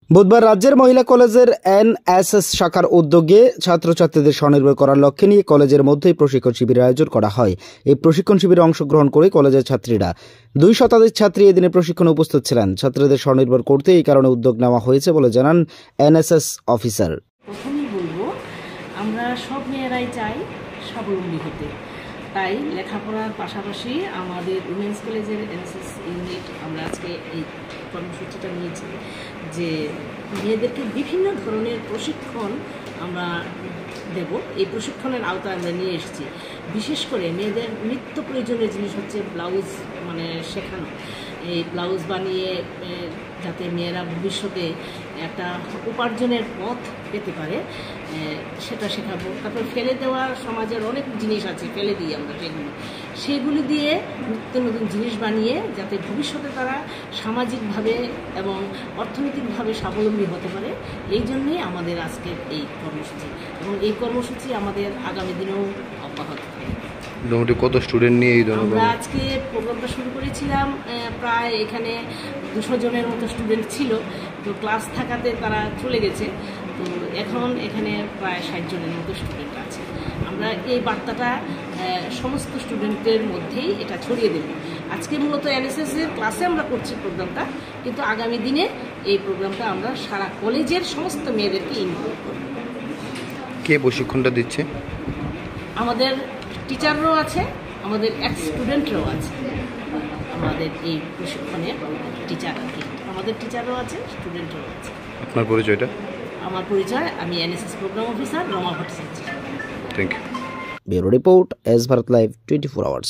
বুধবার রাজ্যের মহিলা কলেজের এনএসএস শাখার উদ্যোগে ছাত্রছাত্রীদের স্বনির্ভর করার লক্ষ্যে নিয়ে কলেজের মধ্যেই প্রশিক্ষণ শিবিরের আয়োজন করা হয়। এই প্রশিক্ষণ শিবিরে অংশগ্রহণ করে কলেজের ছাত্রীরা 2 শতাধিক ছাত্রী এদিনে প্রশিক্ষণে উপস্থিত ছিলেন। ছাত্রীদের স্বনির্ভর করতে এই কারণে উদ্যোগ নেওয়া হয়েছে বলে জানান এনএসএস অফিসার। প্রথমেই বলবো, আমরা সব মেয়েরাই চাই স্বাবলম্বী হতে, তাই লেখাপড়ার পাশাপাশি আমাদের উমেন্স কলেজের এনএসএস ইউনিট আমরা আজকে এই কর্মসূচিটা নিয়েছি যে মেয়েদেরকে বিভিন্ন ধরনের প্রশিক্ষণ আমরা দেব। এই প্রশিক্ষণের আওতায় আমরা নিয়ে এসেছি। বিশেষ করে মেয়েদের নিত্য প্রয়োজনীয় জিনিস হচ্ছে ব্লাউজ শেখানো। এই ব্লাউজ বানিয়ে যাতে মেয়েরা ভবিষ্যতে একটা উপার্জনের পথ পেতে পারে সেটা শেখাবো। তারপর ফেলে দেওয়া সমাজের অনেক জিনিস আছে, ফেলে দিই আমরা সেগুলি দিয়ে নিত্য নতুন জিনিস বানিয়ে যাতে ভবিষ্যতে তারা সামাজিকভাবে এবং অর্থনৈতিকভাবে স্বাবলম্বী হতে পারে, এই জন্যই আমাদের আজকের এই কর্মসূচি, এবং এই কর্মসূচি আমাদের আগামী দিনেও অব্যাহত থাকবে। মোটামুটি কত স্টুডেন্ট নিয়ে আমরা আজকে প্রোগ্রামটা শুরু করেছিলাম, প্রায় এখানে 200 জনের মতো স্টুডেন্ট ছিল, তো ক্লাস থাকাতে তারা চলে গেছে। তো এখন এখানে প্রায় 60 জনের মতো স্টুডেন্ট আছে। আমরা এই বার্তাটা সমস্ত স্টুডেন্টদের মধ্যেই এটা ছড়িয়ে দেব। আজকে মূলত এনএসএসের ক্লাসে আমরা করছি প্রোগ্রামটা, কিন্তু আগামী দিনে এই প্রোগ্রামটা আমরা সারা কলেজের সমস্ত মেয়েদেরকে ইনভলভ করব। কে প্রশিক্ষণটা দিচ্ছে? আমাদের টিচাররাও আছে, আমাদের এক্স স্টুডেন্টরাও আছে। আমাদের এই প্রশিক্ষণের টিচার আর কি, আমাদের টিচাররাও আছে, স্টুডেন্টরাও আছে। আপনার পরিচয়টা? আমার পরিচয়, আমি NSS program officer Rama Bhattacharya. Thank you. Bureau report, S Bharat live 24 hours.